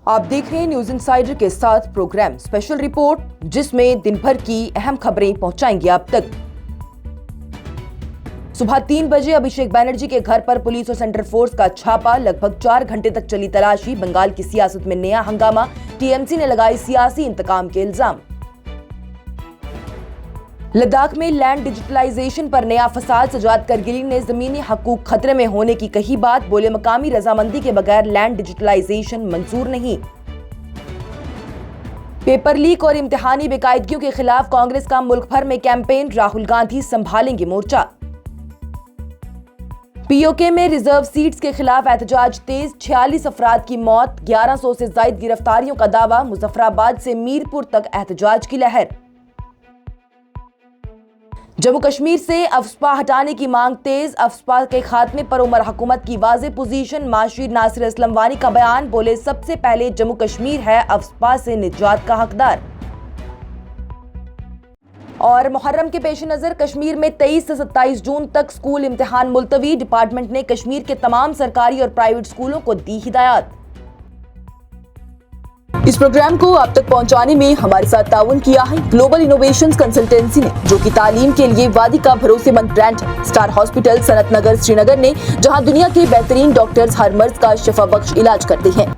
आप देख रहे हैं न्यूज इंसाइडर के साथ प्रोग्राम स्पेशल रिपोर्ट, जिसमें दिन भर की अहम खबरें पहुंचाएंगे आप तक। सुबह 3 बजे अभिषेक बैनर्जी के घर पर पुलिस और सेंट्रल फोर्स का छापा। लगभग 4 घंटे तक चली तलाशी। बंगाल की सियासत में नया हंगामा। टीएमसी ने लगाए सियासी इंतकाम के इल्जाम। लद्दाख में लैंड डिजिटलाइजेशन पर नया फसाद। सजाद करगिली ने जमीनी हकूक खतरे में होने की कही बात। बोले, मकामी रजामंदी के बगैर लैंड डिजिटलाइजेशन मंजूर नहीं। पेपर लीक और इम्तिहानी बेकायदगियों के खिलाफ कांग्रेस का मुल्क भर में कैंपेन। राहुल गांधी संभालेंगे मोर्चा। पीओके में रिजर्व सीट्स के खिलाफ एहतजाज तेज। 46 अफराद की मौत, 1100 से ज्यादा गिरफ्तारियों का दावा। मुजफ्फराबाद से मीरपुर तक एहतजाज की लहर। जम्मू कश्मीर से अफस्पा हटाने की मांग तेज। अफस्पा के खात्मे पर उमर हुकूमत की वाज़ेह पोजीशन। माशिर नासिर असलम वानी का बयान। बोले, सबसे पहले जम्मू कश्मीर है अफस्पा से निजात का हकदार। और मुहर्रम के पेश नजर कश्मीर में 23 से 27 जून तक स्कूल इम्तिहान मुलतवी। डिपार्टमेंट ने कश्मीर के तमाम सरकारी और प्राइवेट स्कूलों को दी हिदायत। इस प्रोग्राम को आप तक पहुंचाने में हमारे साथ ताउन किया है ग्लोबल इनोवेशंस कंसल्टेंसी ने, जो कि तालीम के लिए वादी का भरोसेमंद ब्रांड है। स्टार हॉस्पिटल, सनत नगर, श्रीनगर ने, जहां दुनिया के बेहतरीन डॉक्टर्स हर मर्ज का शिफा बख्श इलाज करते हैं।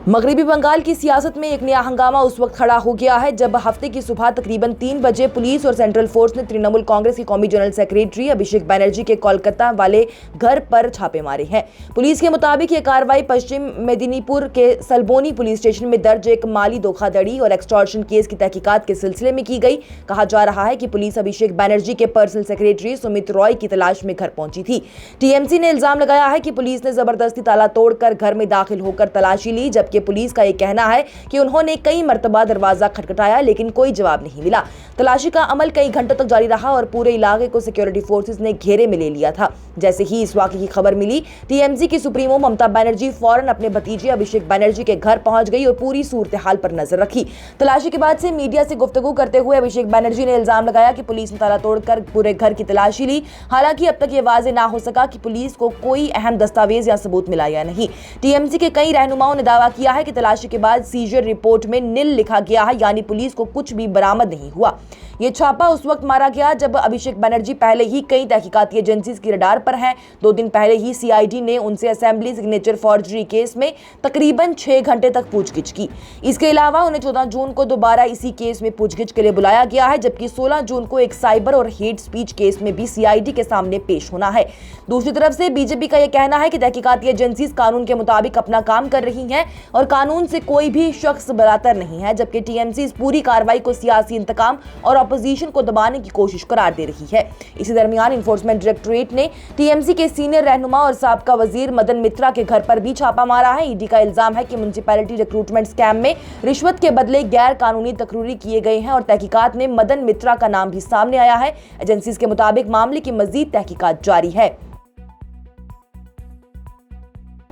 मगरबी बंगाल की सियासत में एक नया हंगामा उस वक्त खड़ा हो गया है जब हफ्ते की सुबह तकरीबन 3 बजे पुलिस और सेंट्रल फोर्स ने तृणमूल कांग्रेस के कौमी जनरल सेक्रेटरी अभिषेक बैनर्जी के कोलकाता वाले घर पर छापे मारे हैं। पुलिस के मुताबिक ये कार्रवाई पश्चिम मेदिनीपुर के सलबोनी पुलिस स्टेशन में दर्ज एक माली धोखाधड़ी और एक्सटॉर्शन केस की तहकीकात के सिलसिले में की गई। कहा जा रहा है कि पुलिस अभिषेक बैनर्जी के पर्सनल सेक्रेटरी सुमित रॉय की तलाश में घर पहुंची थी। टीएमसी ने इल्जाम लगाया है कि पुलिस ने जबरदस्ती ताला तोड़कर घर में दाखिल होकर तलाशी ली, जबकि पुलिस का यह कहना है कि उन्होंने कई मर्तबा दरवाजा खटखटाया लेकिन कोई जवाब नहीं मिला। तलाशी का अमल कई घंटों तक जारी रहा और पूरे इलाके को सिक्योरिटी फोर्सेस ने घेरे में ले लिया था। जैसे ही इस वाकये की खबर मिली, टीएमसी की सुप्रीमो ममता बनर्जी फौरन अपने भतीजे अभिषेक बनर्जी के घर पहुंच गई और पूरी सूरत हाल पर नजर रखी। तलाशी के बाद से मीडिया से गुफ्तगू करते हुए अभिषेक बनर्जी ने इल्जाम लगाया कि पुलिस ने ताला तोड़कर पूरे घर की तलाशी ली। हालांकि अब तक ये वाजे ना हो सका कि पुलिस को कोई अहम दस्तावेज या सबूत मिला या नहीं। टीएमसी के कई रहनुमाओं ने दावा किया है कि तलाशी के बाद सीजर रिपोर्ट में निल लिखा गया है, यानी पुलिस को कुछ भी बरामद नहीं हुआ। यह छापा उस वक्त मारा गया जब अभिषेक बनर्जी पहले ही कई तहकीकाती एजेंसीज की रडार पर हैं। 2 दिन पहले ही सीआईडी ने उनसे असेंबली सिग्नेचर फॉर्जरी केस में तकरीबन 6 घंटे तक पूछगिछ की। इसके अलावा उन्हें 14 जून को दोबारा इसी केस में पूछगिछ के लिए बुलाया गया है, जबकि 16 जून को एक साइबर और हेट स्पीच केस में भी सीआईडी के सामने पेश होना है। दूसरी तरफ से बीजेपी का यह कहना है कि तहकीकाती एजेंसीज कानून के मुताबिक अपना काम कर रही हैं और कानून से कोई भी शख्स बरातर नहीं है, जबकि टीएमसी इस पूरी कार्रवाई को सियासी इंतकाम और अपोजिशन को दबाने की कोशिश करार दे रही है। इसी दरमियान इन्फोर्समेंट डायरेक्टोरेट ने टीएमसी के सीनियर रहनुमा और साबका वजीर मदन मित्रा के घर पर भी छापा मारा है। ईडी का इल्जाम है कि म्युनिसिपैलिटी रिक्रूटमेंट स्कैम में रिश्वत के बदले गैर कानूनी तकरूरी किए गए हैं और तहकीकात में मदन मित्रा का नाम भी सामने आया है। एजेंसीज के मुताबिक मामले की मजीद तहकीकात जारी है।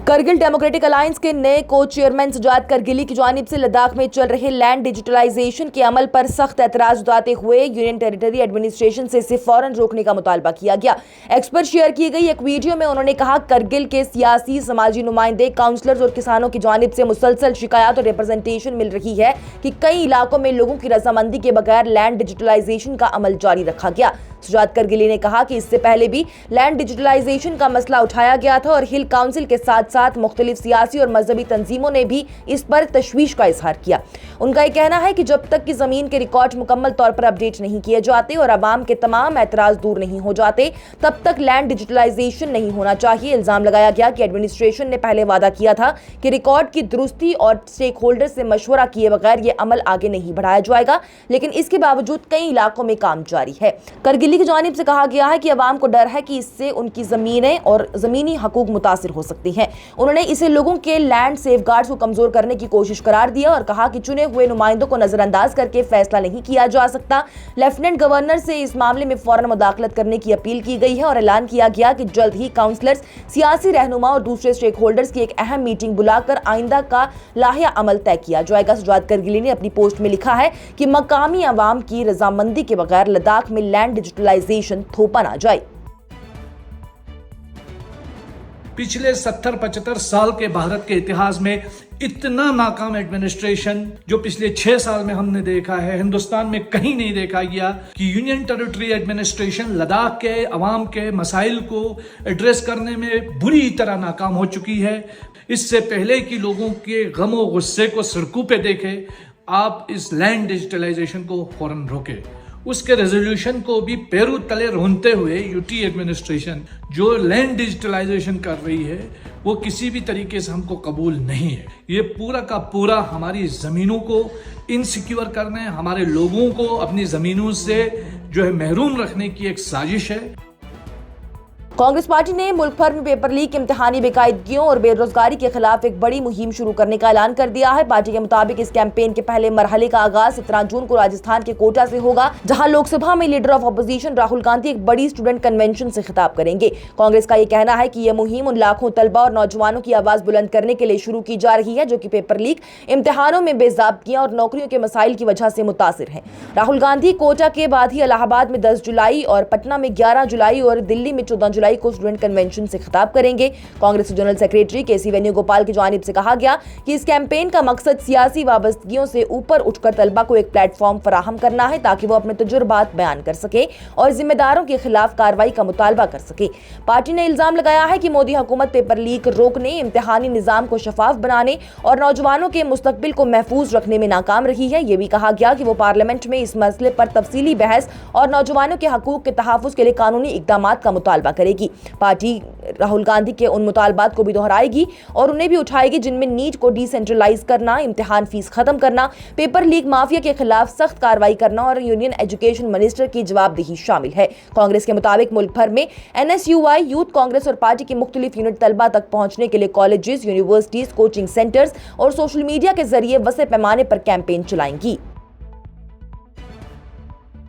करगिल डेमोक्रेटिक अलायंस के नए को चेयरमैन सजाद करगिली की जानिब से लद्दाख में चल रहे लैंड डिजिटलाइजेशन के अमल पर सख्त एतराज जताते हुए यूनियन टेरिटरी एडमिनिस्ट्रेशन से इसे फौरन रोकने का मुतालबा किया गया। एक्स पर शेयर की गई एक वीडियो में उन्होंने कहा, करगिल के सियासी समाजी नुमाइंदे, काउंसलर्स और किसानों की जानिब से मुसलसल शिकायत और रिप्रेजेंटेशन मिल रही है कि कई इलाकों में लोगों की रजामंदी के बगैर लैंड डिजिटलाइजेशन का अमल जारी रखा गया। सजाद करगिली ने कहा कि इससे पहले भी लैंड डिजिटलाइजेशन का मसला उठाया गया था और हिल काउंसिल के साथ साथ मुख्तलिफ सियासी और मजहबी तंजीमों ने भी इस पर तशवीश का इजहार किया। उनका यह कहना है कि जब तक कि जमीन के रिकॉर्ड मुकम्मल तौर पर अपडेट नहीं किए जाते और अवाम के तमाम एतराज दूर नहीं हो जाते, तब तक लैंड डिजिटलाइजेशन नहीं होना चाहिए। इल्जाम लगाया गया कि एडमिनिस्ट्रेशन ने पहले वादा किया था कि रिकॉर्ड की दुरुस्ती और स्टेक होल्डर से मशवरा किए बगैर यह अमल आगे नहीं बढ़ाया जाएगा, लेकिन इसके बावजूद कई इलाकों में काम जारी है। करगिली की जानिब से कहा गया है कि अवाम को डर है कि इससे उनकी जमीनें और जमीनी हकूक मुतासिर हो सकती हैं। उन्होंने इसे लोगों के लैंड सेफगार्ड्स को कमजोर करने की कोशिश करार दिया और कहा कि चुने हुए नुमाइंदों को नजरअंदाज करके फैसला नहीं किया जा सकता। लेफ्टिनेंट गवर्नर से इस मामले में फौरन मुदाखलत करने की अपील की गई है और ऐलान किया गया कि जल्द ही काउंसलर्स, सियासी रहनुमा और दूसरे स्टेक होल्डर्स की एक अहम मीटिंग बुलाकर आइंदा का लाहिया अमल तय किया जाएगा। सजाद करगिली ने अपनी पोस्ट में लिखा है कि मकामी अवाम की रजामंदी के बगैर लद्दाख में लैंड डिजिटलाइजेशन थोपा ना जाए। पिछले 70-75 साल के भारत के इतिहास में इतना नाकाम एडमिनिस्ट्रेशन जो पिछले 6 साल में हमने देखा है, हिंदुस्तान में कहीं नहीं देखा गया कि यूनियन टेरिटरी एडमिनिस्ट्रेशन लद्दाख के अवाम के मसाइल को एड्रेस करने में बुरी तरह नाकाम हो चुकी है। इससे पहले कि लोगों के गम और गुस्से को सड़कों पे देखे, आप इस लैंड डिजिटलाइजेशन को फौरन रोके। उसके रेजोल्यूशन को भी पैरों तले रोनते हुए यूटी एडमिनिस्ट्रेशन जो लैंड डिजिटलाइजेशन कर रही है वो किसी भी तरीके से हमको कबूल नहीं है। ये पूरा का पूरा हमारी ज़मीनों को इनसिक्योर करने, हमारे लोगों को अपनी ज़मीनों से जो है महरूम रखने की एक साजिश है। कांग्रेस पार्टी ने मुल्क भर में पेपर लीक, इम्तिहानी बेकायदगियों और बेरोजगारी के खिलाफ एक बड़ी मुहिम शुरू करने का ऐलान कर दिया है। पार्टी के मुताबिक इस कैंपेन के पहले मरहले का आगाज 17 जून को राजस्थान के कोटा से होगा, जहां लोकसभा में leader of opposition Rahul Gandhi एक बड़ी स्टूडेंट कन्वेंशन से खिताब करेंगे। कांग्रेस का यह कहना है कि यह मुहिम उन लाखों तलबा और नौजवानों की आवाज बुलंद करने के लिए शुरू की जा रही है जो कि पेपर लीक, इम्तिहानों में बेज़ाब्तियां और नौकरियों के मसाइल की वजह से मुतासिर हैं। राहुल गांधी कोटा के बाद ही इलाहाबाद में 10 जुलाई और पटना में 11 जुलाई और दिल्ली में 14 जुलाई को स्टूडेंट कन्वेंशन से खिताब करेंगे। कांग्रेस के जनरल सेक्रेटरी केसी वेणुगोपाल की जानिब से कहा गया कि इस कैंपेन का मकसद सियासी वाबस्तगियों से ऊपर उठकर तलबा को एक प्लेटफॉर्म फराहम करना है ताकि वो अपने तजुर्बात बयान कर सके और जिम्मेदारों के खिलाफ कार्रवाई का मुतालबा कर सके। पार्टी ने इल्जाम लगाया है कि मोदी हुकूमत पेपर लीक रोकने, इम्तिहानी निजाम को शफाफ बनाने और नौजवानों के मुस्तकबिल को महफूज रखने में नाकाम रही है। यह भी कहा गया कि वो पार्लियामेंट में इस मसले पर तफसीली बहस और नौजवानों के हकूक के तहफ़्फ़ुज़ के लिए कानूनी इक़दामात का मुतालबा करेगी। पार्टी राहुल गांधी के उन मुतालबात को भी दोहराएगी और उन्हें भी उठाएगी जिनमें नीट को डिसेंट्रलाइज करना, इम्तिहान फीस खत्म करना, पेपर लीक माफिया के खिलाफ सख्त कार्रवाई करना और यूनियन एजुकेशन मिनिस्टर की जवाबदेही शामिल है। कांग्रेस के मुताबिक मुल्क भर में NSUI, यूथ कांग्रेस और पार्टी की मुख्तलिफ यूनिट तलबा तक पहुंचने के लिए कॉलेजेस, यूनिवर्सिटीज, कोचिंग सेंटर्स और सोशल मीडिया के जरिए वसे पैमाने पर कैंपेन चलाएंगी।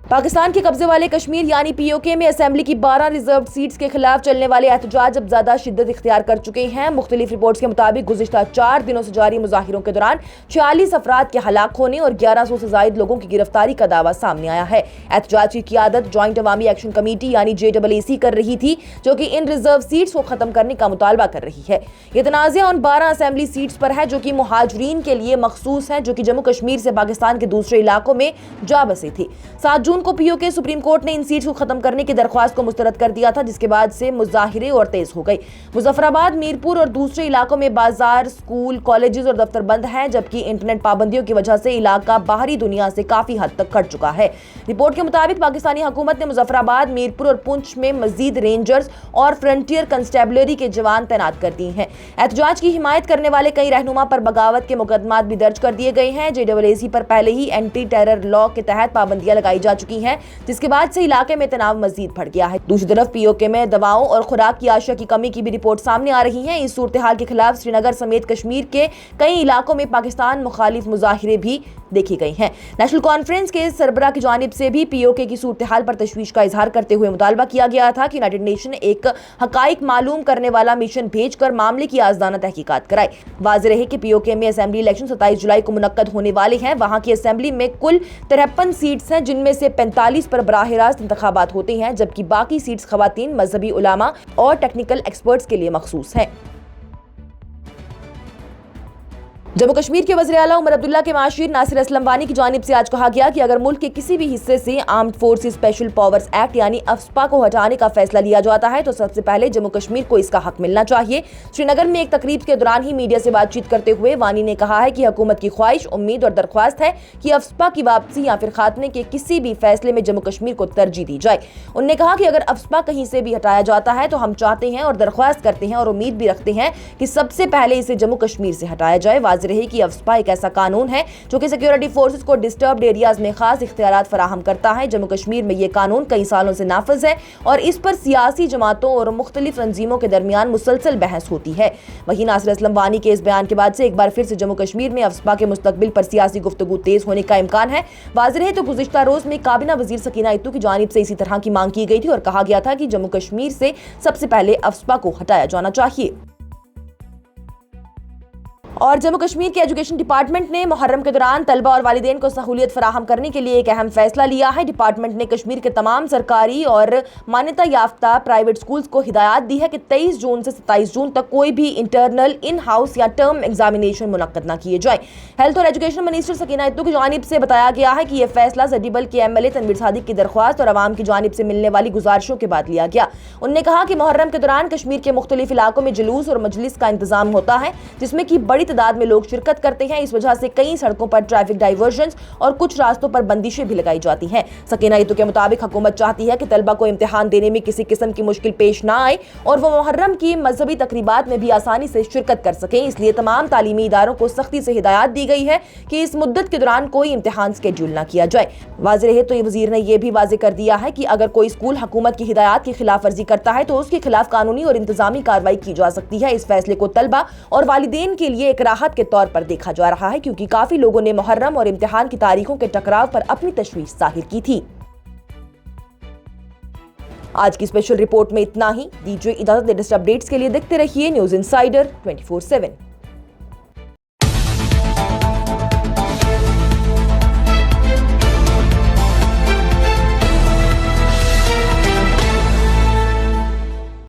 पाकिस्तान के कब्जे वाले कश्मीर यानी POK में असेंबली की 12 रिजर्व सीट्स के खिलाफ चलने वाले एहतजाज अब ज्यादा शिद्दत इख्तियार कर चुके हैं। मुख्तलिफ रिपोर्ट्स के मुताबिक गुज़िश्ता 4 दिनों से जारी मुजाहिरों के दौरान 46 अफराद के हलाक होने और 1100 से जायद लोगों की गिरफ्तारी का दावा सामने आया है। एहतजाज की क़ियादत जॉइंट अवामी एक्शन कमेटी यानी JAAC कर रही थी, जो कि इन रिजर्व सीट्स को खत्म करने का मुतालबा कर रही है। ये तनाज़ा उन 12 असेंबली सीट्स पर है जो कि मुहाजिरीन के लिए मखसूस हैं, जो कि जम्मू कश्मीर से पाकिस्तान के दूसरे इलाकों में जा बसे थे। 7 जून को POK सुप्रीम कोर्ट ने इन सीट्स को खत्म करने की दरख्वास्त को मुस्तरद कर दिया था, जिसके बाद से मुजाहिरे और तेज हो गई। मुजफ्फराबाद, मीरपुर और दूसरे इलाकों में बाजार, स्कूल, कॉलेजेस और दफ्तर बंद हैं, जबकि इंटरनेट पाबंदियों की वजह से इलाका बाहरी दुनिया से काफी हद तक कट चुका है। रिपोर्ट के मुताबिक पाकिस्तानी हुकूमत ने मुजफ्फराबाद, मीरपुर और पुंछ में मजीद रेंजर्स और फ्रंटियर कंस्टेबलरी के जवान तैनात कर दिए हैं। एहतजाज की हिमायत करने वाले कई रहनुमा पर बगावत के मुकदमात भी दर्ज कर दिए गए हैं। JAAC पर पहले ही एंटी टेरर लॉ के तहत पाबंदियां लगाई जा चुकी हैं, जिसके बाद से इलाके में तनाव मजीद बढ़ गया है। दूसरी तरफ POK में दवाओं और खुराक की आशिया की कमी की भी रिपोर्ट सामने आ रही है। इस सूरत हाल के खिलाफ श्रीनगर समेत कश्मीर के कई इलाकों में पाकिस्तान मुखालिफ मुजाहिरे भी देखी गई हैं। नेशनल कॉन्फ्रेंस के सरबराह की जानिब से भी POK की सूरत हाल पर तशवीश का इजहार करते हुए मुतालबा किया गया था कि यूनाइटेड नेशन एक हकाइक मालूम करने वाला मिशन भेजकर मामले की आज़ादाना तहकीकात कराए। वाज़ेह रहे कि POK में असेंबली इलेक्शन 27 जुलाई को मुनक्कद होने वाले हैं। वहां की असेंबली में कुल 53 सीट्स हैं, जिनमें से 45 पर बराह रास्त इंतखाबात होते हैं, जबकि बाकी सीट्स खवातीन, मजहबी उलामा और टेक्निकल एक्सपर्ट्स के लिए मखसूस हैं। जम्मू कश्मीर के वज़ीर आला उमर अब्दुल्ला के माशीर नासिर असलम वानी की जानिब से आज कहा गया कि अगर मुल्क के किसी भी हिस्से से armed forces special powers act यानी अफ्स्पा को हटाने का फैसला लिया जाता है तो सबसे पहले जम्मू कश्मीर को इसका हक मिलना चाहिए। श्रीनगर में एक तकरीब के दौरान ही मीडिया से बातचीत करते हुए वानी ने कहा है कि हुकूमत की ख्वाहिश, उम्मीद और दरख्वास्त है कि अफ्स्पा की वापसी या फिर खात्मे के किसी भी फैसले में जम्मू कश्मीर को तरजीह दी जाए। उन्होंने कहा कि अगर अफ्स्पा कहीं से भी हटाया जाता है तो हम चाहते हैं और दरख्वास्त करते हैं और उम्मीद भी रखते हैं कि सबसे पहले इसे जम्मू कश्मीर से हटाया जाए। वाज़ेह रहे कि अफ्स्पा एक ऐसा कानून है जो कि सिक्योरिटी फोर्सेस को डिस्टर्ब्ड एरियाज में खास इख्तियारात फराहम करता है। जम्मू कश्मीर में ये कानून कई सालों से नाफिज है और इस पर सियासी जमातों और मुख्तलिफ तंजीमों के दरमियान मुसलसल बहस होती है। वहीं नासिर असलम वानी के इस बयान के बाद से एक बार फिर से जम्मू कश्मीर में अफ्स्पा के मुस्तकबिल पर सियासी गुफ्तगू तेज होने का इम्कान है। वाज़ेह रहे तो गुज़िश्ता रोज में काबीना वजीर सकीना इत्तू की जानिब से इसी तरह की मांग की गई थी और कहा गया था कि जम्मू कश्मीर से सबसे पहले अफ्स्पा को हटाया जाना चाहिए। और जम्मू कश्मीर के एजुकेशन डिपार्टमेंट ने मुहर्रम के दौरान तलबा और वालिदैन को सहूलियत फराहम करने के लिए एक अहम फैसला लिया है। डिपार्टमेंट ने कश्मीर के तमाम सरकारी और मान्यता याफ्ता प्राइवेट स्कूल्स को हिदायत दी है कि 23 जून से 27 जून तक कोई भी इंटरनल, इन हाउस या टर्म एग्जामिनेशन मुनक्कद न किए जाए। हेल्थ और एजुकेशन मिनिस्टर सकीना इत्तू की जानिब से बताया गया है कि यह फैसला जडीबल के MLA तनवीर सादिक की दरख्वास्त और आवाम की जानिब से मिलने वाली गुजारिशों के बाद लिया गया। उन्होंने कहा कि मुहर्रम के दौरान कश्मीर के मुख्तलिफ इलाकों में जुलूस और मजलिस का इंतजाम होता है, जिसमें की बड़ी तादाद में लोग शिरकत करते हैं। इस वजह से कई सड़कों पर ट्रैफिक डाइवर्जन्स और कुछ रास्तों पर बंदिशें भी लगाई जाती हैं। सकीना इत्तू के मुताबिक हुकूमत चाहती है कि तलबा को इम्तिहान देने में किसी किस्म की मुश्किल पेश ना आए और वो मुहर्रम की मजहबी तकरीबात में भी आसानी से शिरकत कर सकें। इसलिए तमाम तालीमी इदारों को सख्ती से हिदायत दी गई है कि इस मुद्दत के दौरान कोई इम्तिहान स्केड्यूल ना किया जाए। वाज़ेह रहे तो वज़ीर ने यह भी वाज़ेह कर दिया है कि अगर कोई स्कूल हुकूमत की हिदायत की खिलाफ वर्जी करता है तो उसके खिलाफ कानूनी और इंतजामी कार्रवाई की जा सकती है। इस फैसले को तलबा और वालिदैन के लिए एक राहत के तौर पर देखा जा रहा है, क्योंकि काफी लोगों ने मुहर्रम और इम्तिहान की तारीखों के टकराव पर अपनी तशवीश जाहिर की थी। आज की स्पेशल रिपोर्ट में इतना ही। दीजिए इजाजत। लेटेस्ट अपडेट्स के लिए देखते रहिए न्यूज़ इनसाइडर 24/7।